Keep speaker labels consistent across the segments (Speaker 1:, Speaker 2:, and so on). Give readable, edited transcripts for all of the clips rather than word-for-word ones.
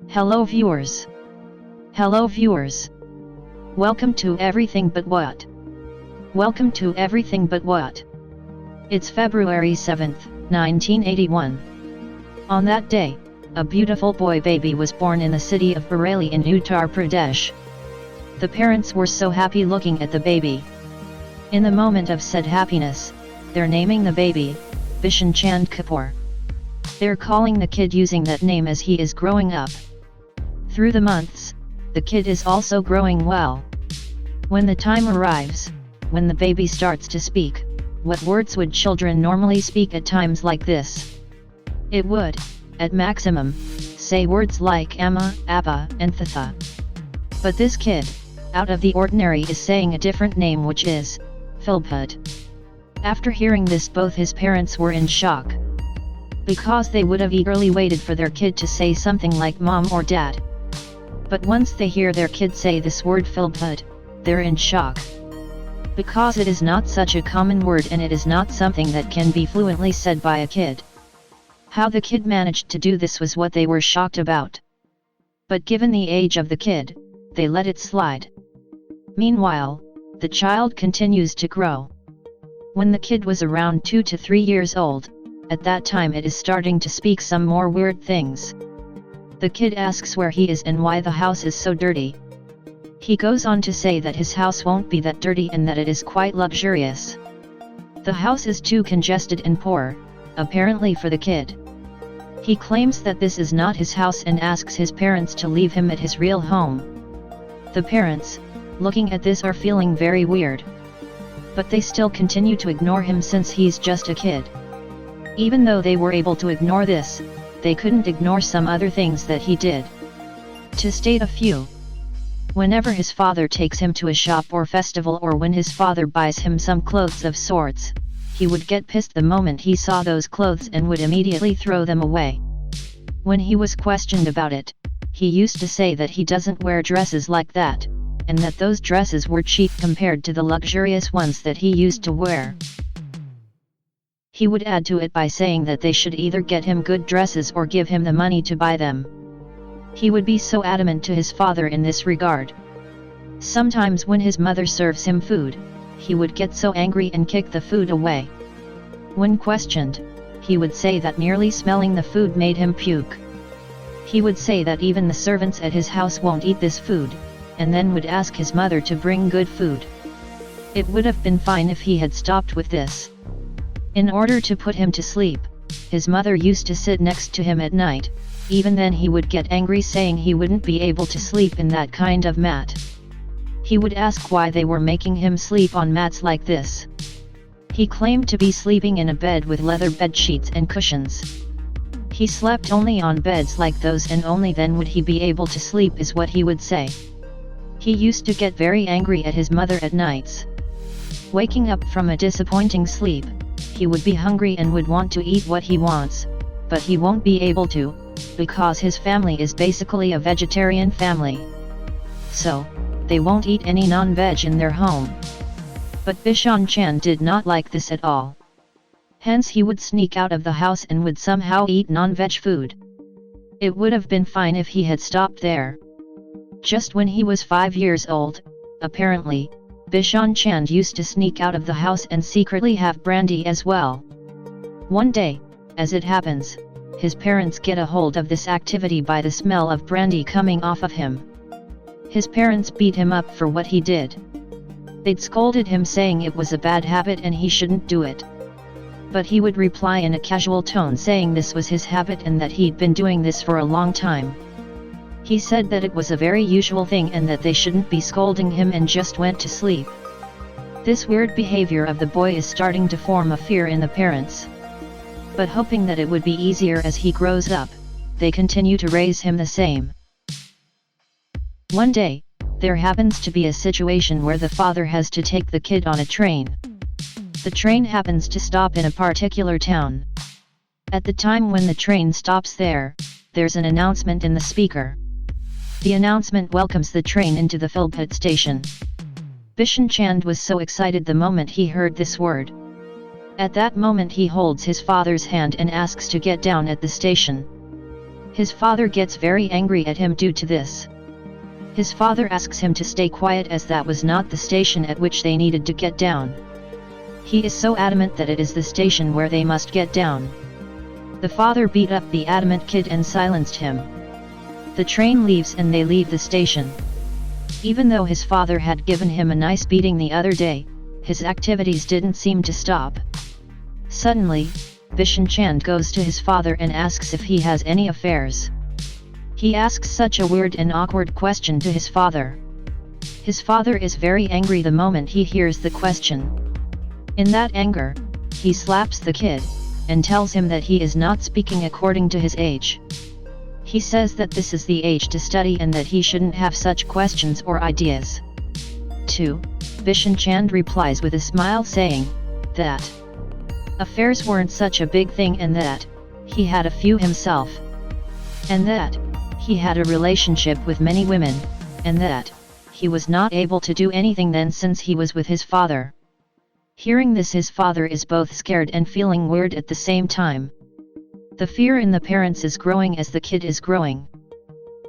Speaker 1: Hello viewers. Hello viewers. Welcome to Everything But What. Welcome to Everything But What. It's February 7th, 1981. On that day, a beautiful boy baby was born in the city of Bareilly in Uttar Pradesh. The parents were so happy looking at the baby. In the moment of said happiness, they're naming the baby, Bishen Chand Kapoor. They're calling the kid using that name as he is growing up. Through the months, the kid is also growing well. When the time arrives, when the baby starts to speak, what words would children normally speak at times like this? It would, at maximum, say words like amma, appa, and thatha. But this kid, out of the ordinary, is saying a different name, which is Philbhit. After hearing this, both his parents were in shock, because they would have eagerly waited for their kid to say something like mom or dad. But once they hear their kid say this word Philbhit, they're in shock, because it is not such a common word and it is not something that can be fluently said by a kid. How the kid managed to do this was what they were shocked about. But given the age of the kid, they let it slide. Meanwhile, the child continues to grow. When the kid was around 2 to 3 years old, at that time it is starting to speak some more weird things. The kid asks where he is and why the house is so dirty. He goes on to say that his house won't be that dirty and that it is quite luxurious. The house is too congested and poor, apparently for the kid. He claims that this is not his house and asks his parents to leave him at his real home. The parents, looking at this, are feeling very weird. But they still continue to ignore him since he's just a kid. Even though they were able to ignore this, they couldn't ignore some other things that he did. To state a few: whenever his father takes him to a shop or festival, or when his father buys him some clothes of sorts, he would get pissed the moment he saw those clothes and would immediately throw them away. When he was questioned about it, he used to say that he doesn't wear dresses like that, and that those dresses were cheap compared to the luxurious ones that he used to wear. He would add to it by saying that they should either get him good dresses or give him the money to buy them. He would be so adamant to his father in this regard. Sometimes when his mother serves him food, he would get so angry and kick the food away. When questioned, he would say that merely smelling the food made him puke. He would say that even the servants at his house won't eat this food, and then would ask his mother to bring good food. It would have been fine if he had stopped with this. In order to put him to sleep, his mother used to sit next to him at night. Even then he would get angry, saying he wouldn't be able to sleep in that kind of mat. He would ask why they were making him sleep on mats like this. He claimed to be sleeping in a bed with leather bed sheets and cushions. He slept only on beds like those, and only then would he be able to sleep, is what he would say. He used to get very angry at his mother at nights. Waking up from a disappointing sleep, he would be hungry and would want to eat what he wants, but he won't be able to, because his family is basically a vegetarian family. So, they won't eat any non-veg in their home. But Bishen Chand did not like this at all. Hence he would sneak out of the house and would somehow eat non-veg food. It would have been fine if he had stopped there. Just when he was 5 years old, apparently, Bishen Chand used to sneak out of the house and secretly have brandy as well. One day, as it happens, his parents get a hold of this activity by the smell of brandy coming off of him. His parents beat him up for what he did. They'd scolded him, saying it was a bad habit and he shouldn't do it. But he would reply in a casual tone, saying this was his habit and that he'd been doing this for a long time. He said that it was a very usual thing and that they shouldn't be scolding him, and just went to sleep. This weird behavior of the boy is starting to form a fear in the parents. But hoping that it would be easier as he grows up, they continue to raise him the same. One day, there happens to be a situation where the father has to take the kid on a train. The train happens to stop in a particular town. At the time when the train stops there, there's an announcement in the speaker. The announcement welcomes the train into the Philbhit station. Bishen Chand was so excited the moment he heard this word. At that moment he holds his father's hand and asks to get down at the station. His father gets very angry at him due to this. His father asks him to stay quiet as that was not the station at which they needed to get down. He is so adamant that it is the station where they must get down. The father beat up the adamant kid and silenced him. The train leaves and they leave the station. Even though his father had given him a nice beating the other day, his activities didn't seem to stop. Suddenly, Bishen Chand goes to his father and asks if he has any affairs. He asks such a weird and awkward question to his father. His father is very angry the moment he hears the question. In that anger, he slaps the kid, and tells him that he is not speaking according to his age. He says that this is the age to study and that he shouldn't have such questions or ideas. 2. Bishen Chand replies with a smile saying that affairs weren't such a big thing and that he had a few himself. And that he had a relationship with many women, and that he was not able to do anything then since he was with his father. Hearing this, his father is both scared and feeling weird at the same time. The fear in the parents is growing as the kid is growing.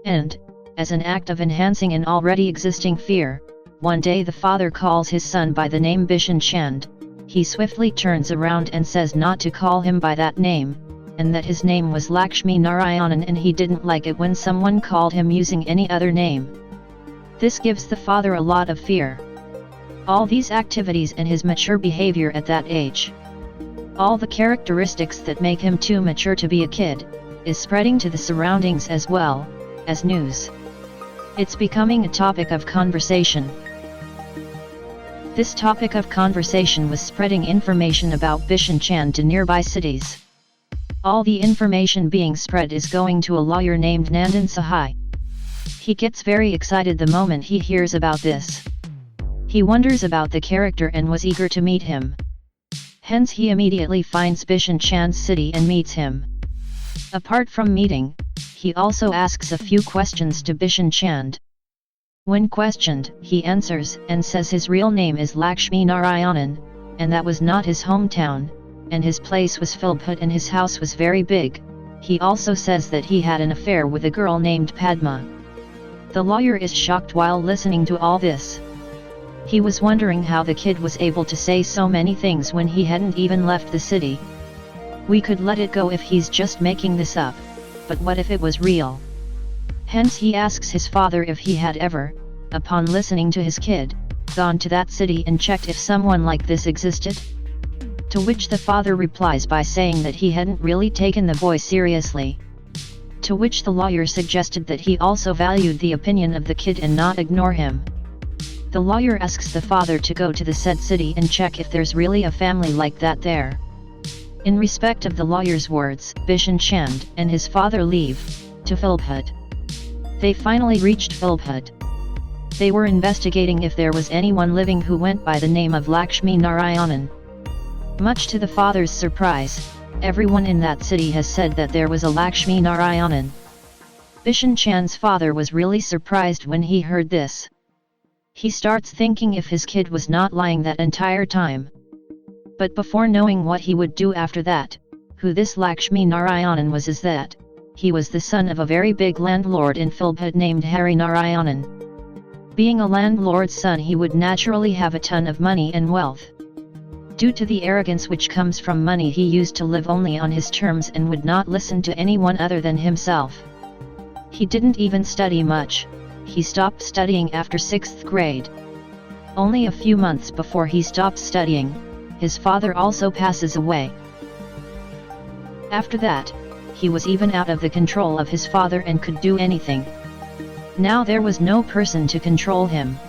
Speaker 1: And, as an act of enhancing an already existing fear, one day the father calls his son by the name Bishen Chand. He swiftly turns around and says not to call him by that name, and that his name was Lakshmi Narayanan and he didn't like it when someone called him using any other name. This gives the father a lot of fear. All these activities and his mature behavior at that age, all the characteristics that make him too mature to be a kid, is spreading to the surroundings as well as news. It's becoming a topic of conversation. This topic of conversation was spreading information about Bishen Chand to nearby cities. All the information being spread is going to a lawyer named Nandan Sahai. He gets very excited the moment he hears about this. He wonders about the character and was eager to meet him. Hence he immediately finds Bishen Chand's city and meets him. Apart from meeting, he also asks a few questions to Bishen Chand. When questioned, he answers and says his real name is Lakshmi Narayanan, and that was not his hometown, and his place was Philbhit and his house was very big. He also says that he had an affair with a girl named Padma. The lawyer is shocked while listening to all this. He was wondering how the kid was able to say so many things when he hadn't even left the city. We could let it go if he's just making this up, but what if it was real? Hence he asks his father if he had ever, upon listening to his kid, gone to that city and checked if someone like this existed? To which the father replies by saying that he hadn't really taken the boy seriously. To which the lawyer suggested that he also valued the opinion of the kid and not ignore him. The lawyer asks the father to go to the said city and check if there's really a family like that there. In respect of the lawyer's words, Bishen Chand and his father leave to Philbhit. They finally reached Philbhit. They were investigating if there was anyone living who went by the name of Lakshmi Narayanan. Much to the father's surprise, everyone in that city has said that there was a Lakshmi Narayanan. Bishen Chand's father was really surprised when he heard this. He starts thinking if his kid was not lying that entire time. But before knowing what he would do after that, who this Lakshmi Narayanan was is that he was the son of a very big landlord in Philbhit named Hari Narayanan. Being a landlord's son, he would naturally have a ton of money and wealth. Due to the arrogance which comes from money, he used to live only on his terms and would not listen to anyone other than himself. He didn't even study much. He stopped studying after 6th grade. Only a few months before he stops studying, his father also passes away. After that, he was even out of the control of his father and could do anything. Now there was no person to control him.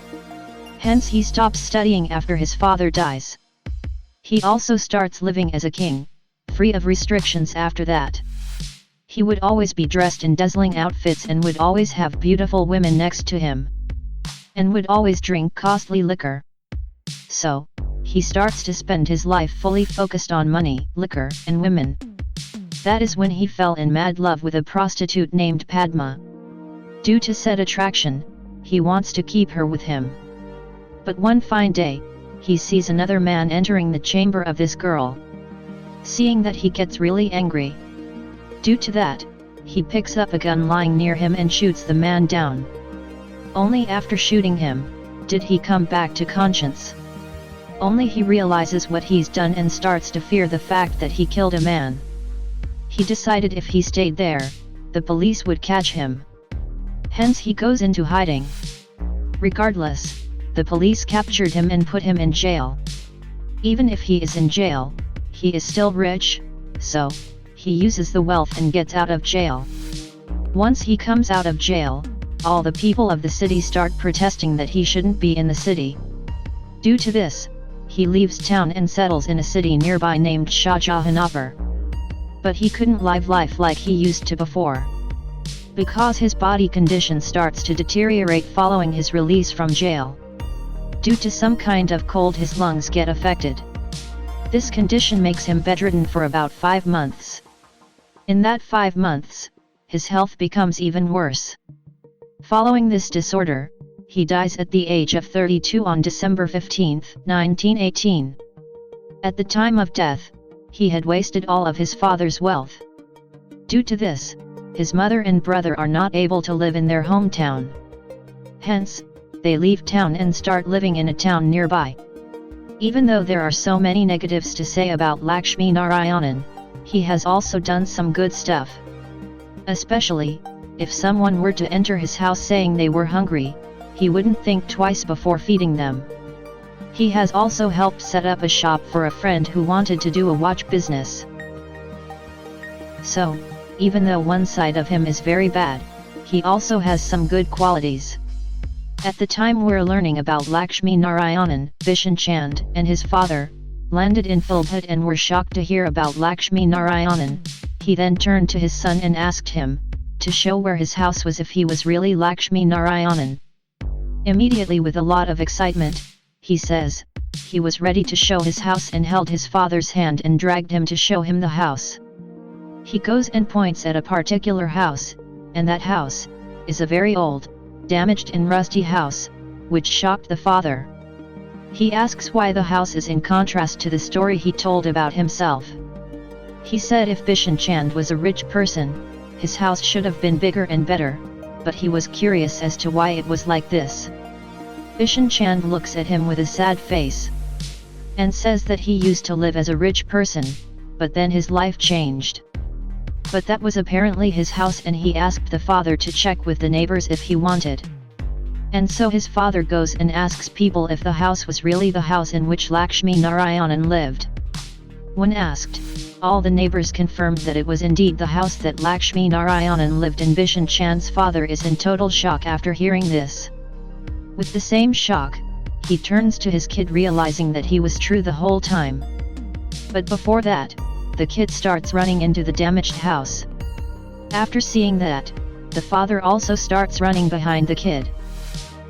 Speaker 1: Hence he stops studying after his father dies. He also starts living as a king, free of restrictions after that. He would always be dressed in dazzling outfits and would always have beautiful women next to him. And would always drink costly liquor. So, he starts to spend his life fully focused on money, liquor, and women. That is when he fell in mad love with a prostitute named Padma. Due to said attraction, he wants to keep her with him. But one fine day, he sees another man entering the chamber of this girl. Seeing that, he gets really angry. Due to that, he picks up a gun lying near him and shoots the man down. Only after shooting him, did he come back to conscience. Only he realizes what he's done and starts to fear the fact that he killed a man. He decided if he stayed there, the police would catch him. Hence he goes into hiding. Regardless, the police captured him and put him in jail. Even if he is in jail, he is still rich, so he uses the wealth and gets out of jail. Once he comes out of jail, all the people of the city start protesting that he shouldn't be in the city. Due to this, he leaves town and settles in a city nearby named Shahjahanpur. But he couldn't live life like he used to before. Because his body condition starts to deteriorate following his release from jail. Due to some kind of cold, his lungs get affected. This condition makes him bedridden for about 5 months. In that 5 months, his health becomes even worse. Following this disorder, he dies at the age of 32 on December 15, 1918. At the time of death, he had wasted all of his father's wealth. Due to this, his mother and brother are not able to live in their hometown. Hence, they leave town and start living in a town nearby. Even though there are so many negatives to say about Lakshmi Narayanan, he has also done some good stuff. Especially, if someone were to enter his house saying they were hungry, he wouldn't think twice before feeding them. He has also helped set up a shop for a friend who wanted to do a watch business. So, even though one side of him is very bad, he also has some good qualities. At the time we're learning about Lakshmi Narayanan, Bishen Chand and his father landed in Philbhit and were shocked to hear about Lakshmi Narayanan. He then turned to his son and asked him to show where his house was if he was really Lakshmi Narayanan. Immediately, with a lot of excitement, he says he was ready to show his house and held his father's hand and dragged him to show him the house. He goes and points at a particular house, and that house is a very old, damaged and rusty house, which shocked the father. He asks why the house is in contrast to the story he told about himself. He said if Bishen Chand was a rich person, his house should have been bigger and better, but he was curious as to why it was like this. Bishen Chand looks at him with a sad face and says that he used to live as a rich person, but then his life changed. But that was apparently his house, and he asked the father to check with the neighbors if he wanted. And so his father goes and asks people if the house was really the house in which Lakshmi Narayanan lived. When asked, all the neighbors confirmed that it was indeed the house that Lakshmi Narayanan lived in. Bishen Chand's father is in total shock after hearing this. With the same shock, he turns to his kid realizing that he was true the whole time. But before that, the kid starts running into the damaged house. After seeing that, the father also starts running behind the kid.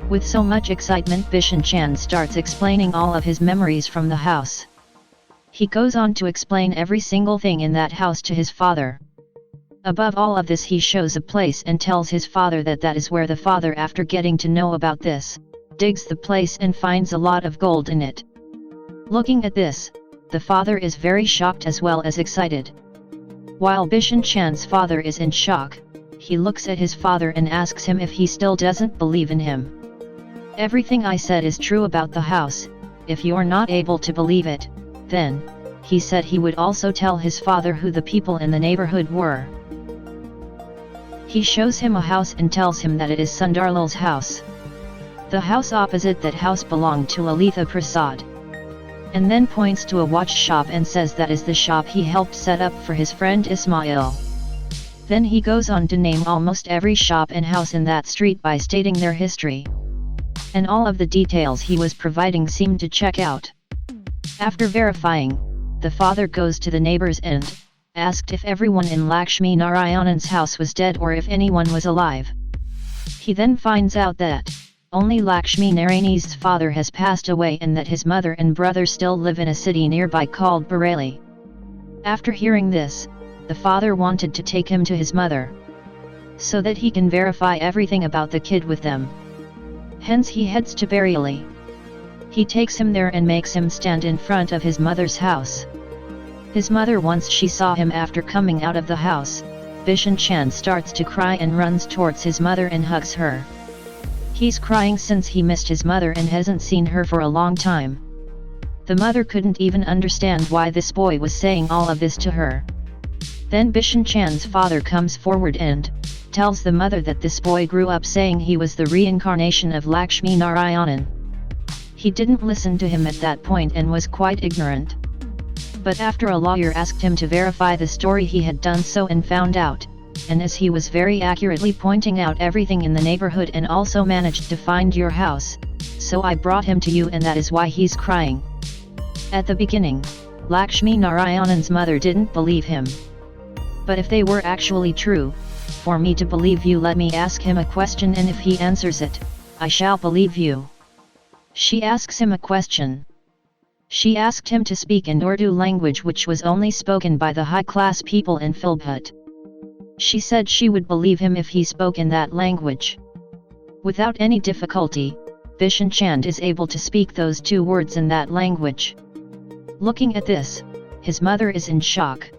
Speaker 1: With so much excitement, Bishen Chand starts explaining all of his memories from the house. He goes on to explain every single thing in that house to his father. Above all of this, he shows a place and tells his father that that is where the father, after getting to know about this, digs the place and finds a lot of gold in it. Looking at this, the father is very shocked as well as excited. While Bishen Chand's father is in shock, he looks at his father and asks him if he still doesn't believe in him. Everything I said is true about the house. If you're not able to believe it, then, he said he would also tell his father who the people in the neighborhood were. He shows him a house and tells him that it is Sundarlal's house. The house opposite that house belonged to Lalitha Prasad. And then points to a watch shop and says that is the shop he helped set up for his friend Ismail. Then he goes on to name almost every shop and house in that street by stating their history. And all of the details he was providing seemed to check out. After verifying, the father goes to the neighbors and asked if everyone in Lakshmi Narayanan's house was dead or if anyone was alive. He then finds out that only Lakshmi Narayanan's father has passed away and that his mother and brother still live in a city nearby called Bareilly. After hearing this, the father wanted to take him to his mother, so that he can verify everything about the kid with them. Hence he heads to Bareilly. He takes him there and makes him stand in front of his mother's house. His mother, once she saw him after coming out of the house, Bishen Chand starts to cry and runs towards his mother and hugs her. He's crying since he missed his mother and hasn't seen her for a long time. The mother couldn't even understand why this boy was saying all of this to her. Then Bishen Chand's father comes forward and tells the mother that this boy grew up saying he was the reincarnation of Lakshmi Narayanan. He didn't listen to him at that point and was quite ignorant. But after a lawyer asked him to verify the story, he had done so and found out, and as he was very accurately pointing out everything in the neighborhood and also managed to find your house, so I brought him to you and that is why he's crying. At the beginning, Lakshmi Narayanan's mother didn't believe him. But if they were actually true, for me to believe you, let me ask him a question, and if he answers it, I shall believe you. She asks him a question. She asked him to speak in Urdu language, which was only spoken by the high-class people in Philbhit. She said she would believe him if he spoke in that language. Without any difficulty, Bishen Chand is able to speak those 2 words in that language. Looking at this, his mother is in shock.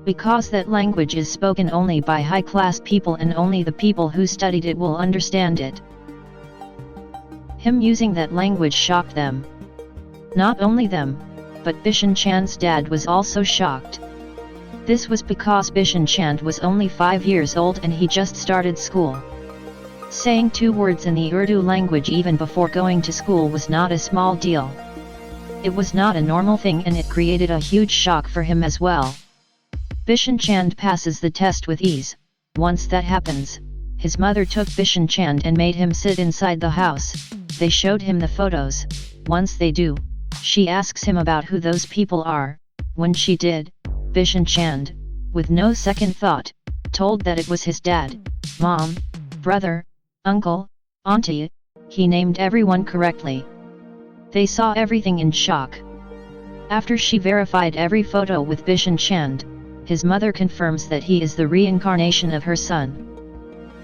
Speaker 1: Because that language is spoken only by high-class people and only the people who studied it will understand it. Him using that language shocked them. Not only them, but Bishen Chand's dad was also shocked. This was because Bishen Chand was only 5 years old and he just started school. Saying 2 words in the Urdu language even before going to school was not a small deal. It was not a normal thing and it created a huge shock for him as well. Bishen Chand passes the test with ease. Once that happens, his mother took Bishen Chand and made him sit inside the house. They showed him the photos. Once they do, she asks him about who those people are. When she did, Bishen Chand, with no second thought, told that it was his dad, mom, brother, uncle, auntie. He named everyone correctly. They saw everything in shock. After she verified every photo with Bishen Chand, his mother confirms that he is the reincarnation of her son.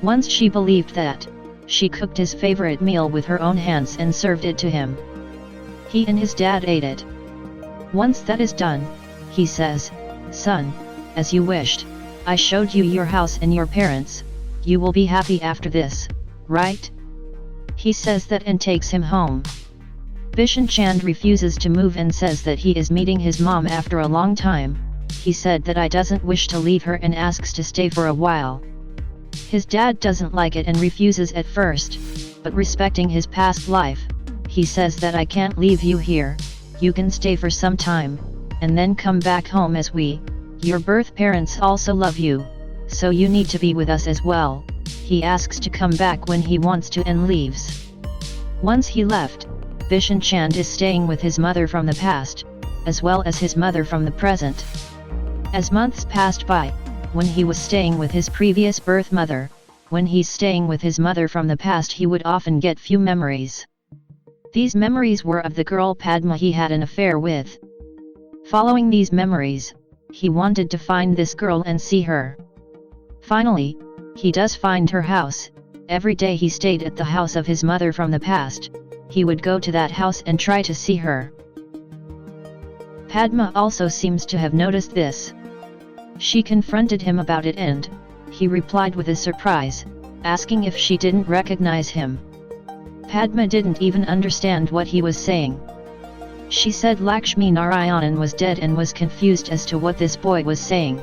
Speaker 1: Once she believed that, she cooked his favorite meal with her own hands and served it to him. He and his dad ate it. Once that is done, he says, "Son, as you wished, I showed you your house and your parents, you will be happy after this, right?" He says that and takes him home. Bishen Chand refuses to move and says that he is meeting his mom after a long time. He said that I doesn't wish to leave her and asks to stay for a while. His dad doesn't like it and refuses at first, but respecting his past life, he says that I can't leave you here, you can stay for some time, and then come back home as your birth parents also love you, so you need to be with us as well. He asks to come back when he wants to and leaves. Once he left, Bishen Chand is staying with his mother from the past, as well as his mother from the present. As months passed by, when he was staying with his previous birth mother, when he's staying with his mother from the past, he would often get few memories. These memories were of the girl Padma he had an affair with. Following these memories, he wanted to find this girl and see her. Finally, he does find her house. Every day he stayed at the house of his mother from the past. He would go to that house and try to see her. Padma also seems to have noticed this. She confronted him about it and he replied with a surprise, asking if she didn't recognize him. Padma didn't even understand what he was saying. She said Lakshmi Narayanan was dead and was confused as to what this boy was saying.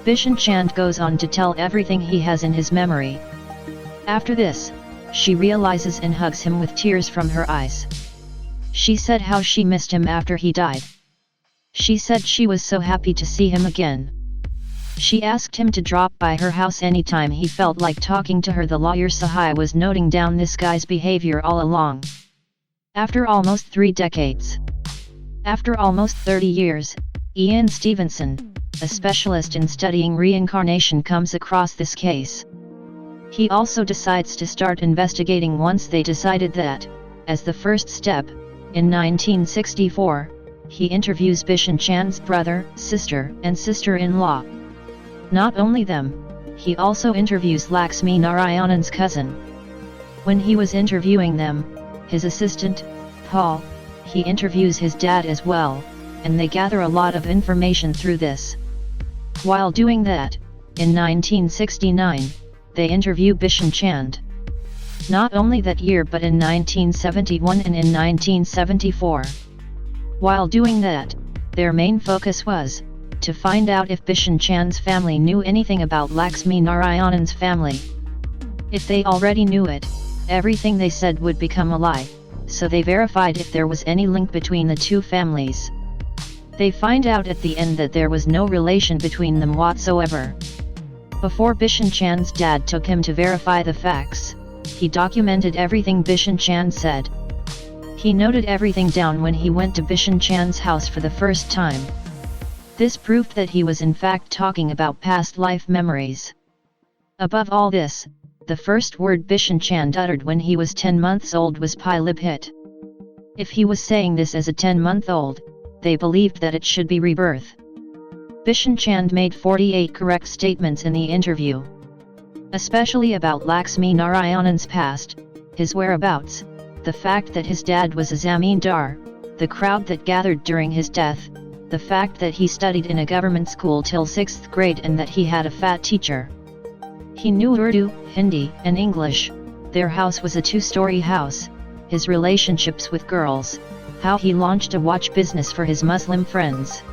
Speaker 1: Bishen Chand goes on to tell everything he has in his memory. After this, she realizes and hugs him with tears from her eyes. She said how she missed him after he died. She said she was so happy to see him again. She asked him to drop by her house anytime he felt like talking to her. The lawyer Sahai was noting down this guy's behavior all along. After almost 3 decades. After almost 30 years, Ian Stevenson, a specialist in studying reincarnation, comes across this case. He also decides to start investigating once they decided that, as the first step, in 1964, he interviews Bishen Chand's brother, sister, and sister-in-law. Not only them, he also interviews Lakshmi Narayanan's cousin. When he was interviewing them, his assistant, Paul, he interviews his dad as well, and they gather a lot of information through this. While doing that, In 1969, they interview Bishen Chand. Not only that year but in 1971 and in 1974. While doing that, their main focus was to find out if Bishen Chand's family knew anything about Laxmi Narayanan's family. If they already knew it, everything they said would become a lie, so they verified if there was any link between the two families. They find out at the end that there was no relation between them whatsoever. Before Bishen Chand's dad took him to verify the facts, he documented everything Bishen Chand said. He noted everything down when he went to Bishen Chand's house for the first time. This proved that he was in fact talking about past life memories. Above all this, the first word Bishen Chand uttered when he was 10 months old was Philbhit. If he was saying this as a 10-month-old, they believed that it should be rebirth. Bishen Chand made 48 correct statements in the interview. Especially about Laxmi Narayanan's past, his whereabouts, the fact that his dad was a zamindar, the crowd that gathered during his death, the fact that he studied in a government school till 6th grade and that he had a fat teacher. He knew Urdu, Hindi, and English. Their house was a 2-story house, his relationships with girls, how he launched a watch business for his Muslim friends.